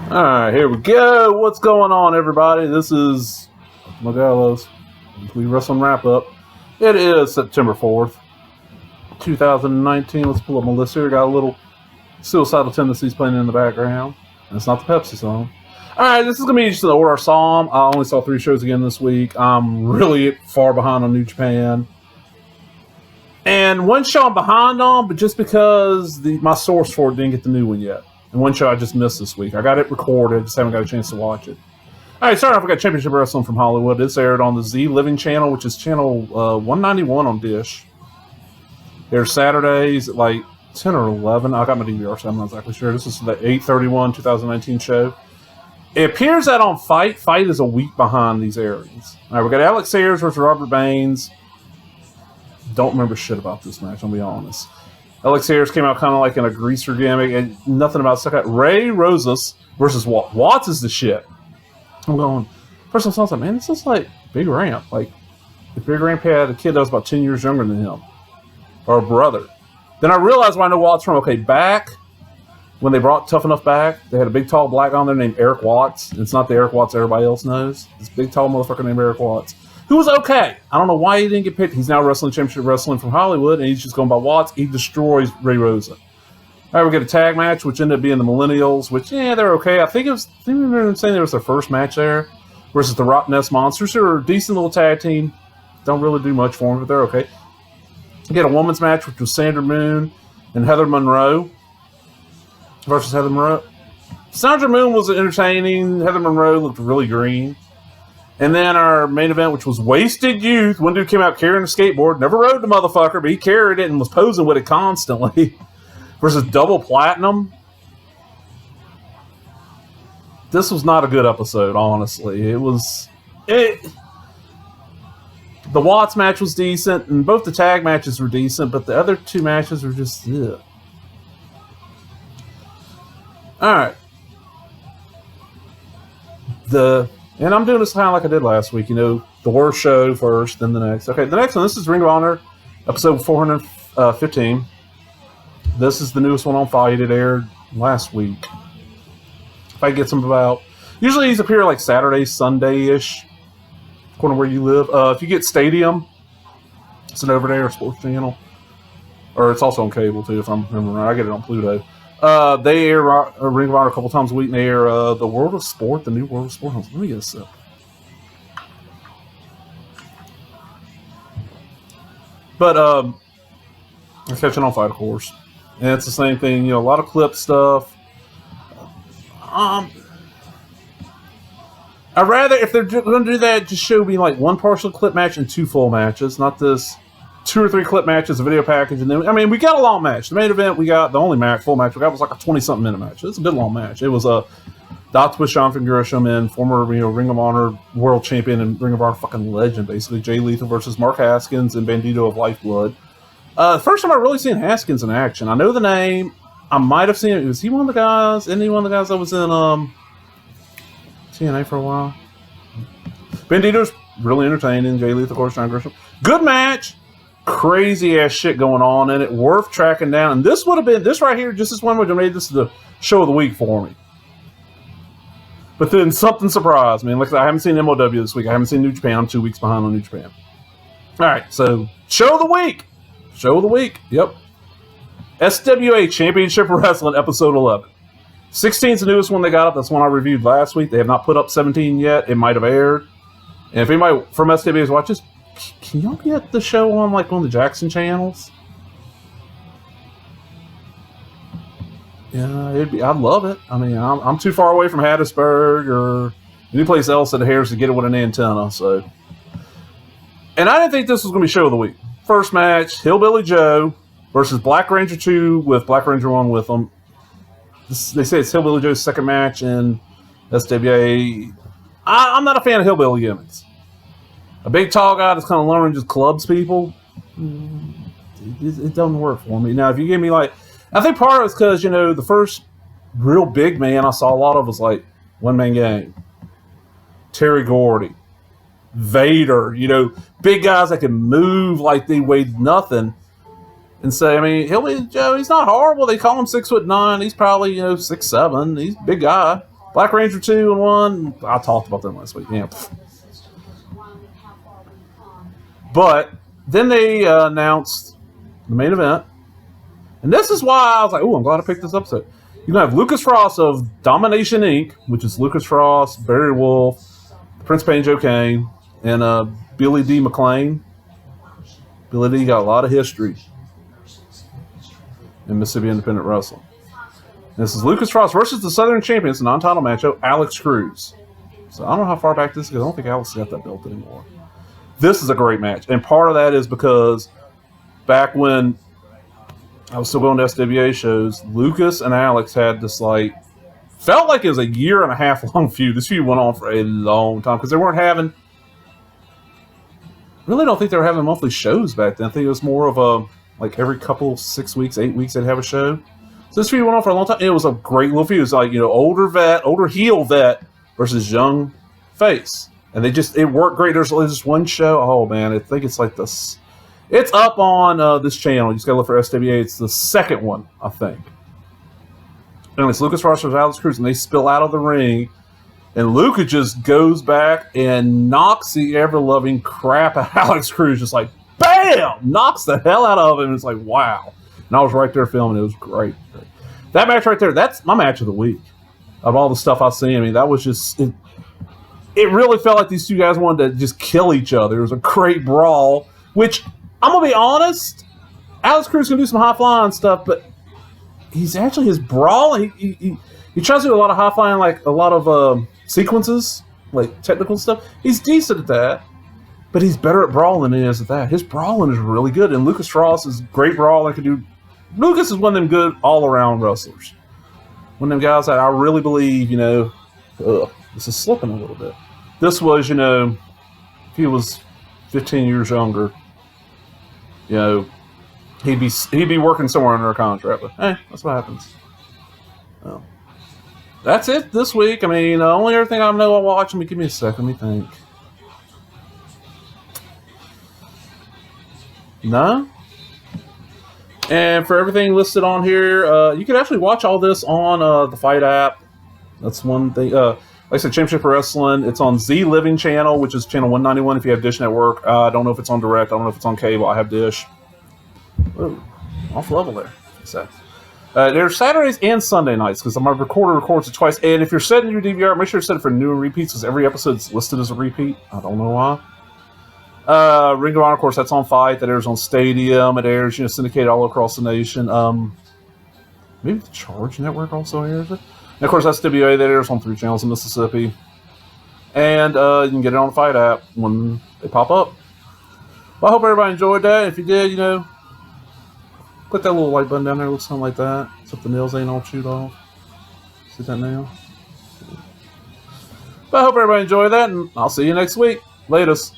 Alright, here we go. What's going on, everybody? This is Ultimo Gallos, weekly wrestling wrap-up. It is September 4th, 2019. Let's pull up my list here. Got a little Suicidal Tendencies playing in the background. And it's not the Pepsi song. Alright, this is going to be just the order I saw them. I only saw 3 shows again this week. I'm really far behind on New Japan. And one show I'm behind on, but just because my source for it didn't get the new one yet. And one show I just missed this week. I got it recorded, just haven't got a chance to watch it. Alright, starting off, we got Championship Wrestling from Hollywood. It's aired on the Z Living channel, which is channel 191 on Dish. There's Saturdays at like 10 or 11. I got my DVR, so I'm not exactly sure. This is the 8/31/2019 show. It appears that on FITE, FITE is a week behind these airings. Alright, we got Alex Sayers versus Robert Baines. Don't remember shit about this match, I'll be honest. Alex Sayers came out kind of like in a greaser gimmick, and nothing about second. Ray Rosas versus Watts. Watts is the shit. I'm going, first I was like, man, this is like Big Ramp. Like, if Big Ramp had a kid that was about 10 years younger than him, or a brother. Then I realized where I know Watts from. Okay, back when they brought Tough Enough back, they had a big, tall black on there named Eric Watts. It's not the Eric Watts everybody else knows. This big, tall motherfucker named Eric Watts. Who was okay. I don't know why he didn't get picked. He's now wrestling Championship Wrestling from Hollywood, and he's just going by Watts. He destroys Ray Rosa. All right, we get a tag match, which ended up being the Millennials, which, yeah, they're okay. I think they were saying it was their first match there, versus the Rock Nest Monsters, who are a decent little tag team. Don't really do much for them, but they're okay. We get a women's match, which was Sandra Moon and Heather Monroe versus Heather Monroe. Sandra Moon was entertaining. Heather Monroe looked really green. And then our main event, which was Wasted Youth. One dude came out carrying a skateboard. Never rode the motherfucker, but he carried it and was posing with it constantly. Versus Double Platinum. This was not a good episode, honestly. The Watts match was decent, and both the tag matches were decent, but the other 2 matches were just, ugh. Alright. And I'm doing this kind of like I did last week, the worst show first, then the next. Okay, the next one, this is Ring of Honor, episode 415. This is the newest one on FITE. It aired last week. FITE gets them about, usually these appear like Saturday, Sunday-ish, according to where you live. If you get Stadium, it's an over-the-air sports channel. Or it's also on cable, too, if I'm remembering right. I get it on Pluto. They air Ring of Honor a couple times a week, and they air the World of Sport, the new World of Sport. Let me get a sip. But, I'm catching on FITE, of course. And it's the same thing, a lot of clip stuff. I'd rather, if they're going to do that, just show me like 1 partial clip match and 2 full matches, not this 2 or 3 clip matches, a video package, and then, we got a long match. The main event, we got, the only full match we got was like a 20-something minute match. It's a good long match. It was a Octopus Jonathan Gresham and former, Ring of Honor world champion and Ring of Honor fucking legend, basically, Jay Lethal versus Mark Haskins and Bandito of Lifeblood. First time I really seen Haskins in action. I know the name. I might have seen it. Was he one of the guys? Isn't he one of the guys that was in TNA for a while? Bandito's really entertaining. Jay Lethal, of course, John Gresham. Good match. Crazy ass shit going on in it. Worth tracking down. And this would have been, this right here, just this one would have made this the show of the week for me. But then something surprised me. Like I haven't seen MOW this week. I haven't seen New Japan. I'm 2 weeks behind on New Japan. Alright, so show of the week. Show of the week. Yep. SWA Championship Wrestling, episode 11. 16 is the newest one they got up. That's one I reviewed last week. They have not put up 17 yet. It might have aired. And if anybody from SWA is watching, can y'all get the show on like one of the Jackson channels? Yeah, I'd love it. I'm too far away from Hattiesburg or any place else that adheres to get it with an antenna. So, and I didn't think this was going to be show of the week. First match, Hillbilly Joe versus Black Ranger 2 with Black Ranger 1 with them. They say it's Hillbilly Joe's second match in SWA. I'm not a fan of hillbilly gimmicks. A big tall guy that's kind of learning just clubs people. It doesn't work for me. Now, if you give me like, I think part of it's because, the first real big man I saw a lot of was like One Man Gang, Terry Gordy, Vader, big guys that can move like they weighed nothing. And say, Hillbilly Joe, he's not horrible. They call him 6'9". He's probably, 6'7". He's a big guy. Black Ranger 2 and 1, I talked about them last week. Yeah. But then they announced the main event. And this is why I was like, oh, I'm glad I picked this episode. You can have Lucas Frost of Domination Inc., which is Lucas Frost, Barry Wolf, Prince Payne Joe Kane, and Billy D. McLean. Billy D. got a lot of history in Mississippi Independent Wrestling. And this is Lucas Frost versus the Southern Champions, a non-title match, Alex Cruz. So I don't know how far back this is, because I don't think Alex got that belt anymore. This is a great match. And part of that is because back when I was still going to SWA shows, Lucas and Alex had this, like, felt like it was a 1.5 long feud. This feud went on for a long time because they weren't having, really don't think they were having monthly shows back then. I think it was more of a, like, every couple, 6 weeks, 8 weeks, they'd have a show. So this feud went on for a long time. It was a great little feud. It was like, you know, older heel vet versus young face. And it worked great. There's just one show. Oh, man, I think it's like this. It's up on this channel. You just got to look for SWA. It's the second one, I think. And it's Lucas Frost versus Alex Cruz, and they spill out of the ring. And Lucas just goes back and knocks the ever-loving crap out of Alex Cruz. Just like, bam! Knocks the hell out of him. It's like, wow. And I was right there filming. It was great. That match right there, that's my match of the week. Of all the stuff I've seen, I mean, that was just... It really felt like these two guys wanted to just kill each other. It was a great brawl, which... I'm going to be honest, Alex Cruz can do some high-flying stuff, but he's actually, his brawl, he tries to do a lot of high-flying, like a lot of sequences, like technical stuff. He's decent at that, but he's better at brawling than he is at that. His brawling is really good, and Lucas Frost is great brawler. Lucas is one of them good all-around wrestlers. One of them guys that I really believe, you know, this is slipping a little bit. This was, you know, if he was 15 years younger, you know, he'd be working somewhere under a contract, but hey, that's what happens. Well, that's it this week. I mean, only other thing I know I'll watch. Give me a second. Let me think. No? And for everything listed on here, you can actually watch all this on the FITE app. That's one thing. Like I said, Championship Wrestling. It's on Z Living channel, which is channel 191 if you have Dish Network. I don't know if it's on direct. I don't know if it's on cable. I have Dish. Ooh, off level there. So, there's Saturdays and Sunday nights because my recorder records it twice. And if you're setting your DVR, make sure to set it for new and repeats because every episode's listed as a repeat. I don't know why. Ring of Honor, of course, that's on FITE. That airs on Stadium. It airs, you know, syndicated all across the nation. Maybe the Charge Network also airs it. And of course, SWA, that airs on 3 channels in Mississippi. And you can get it on the FITE app when they pop up. Well, I hope everybody enjoyed that. If you did, you know, click that little white button down there. It looks something like that. Except the nails ain't all chewed off. See that nail? But I hope everybody enjoyed that, and I'll see you next week. Latest.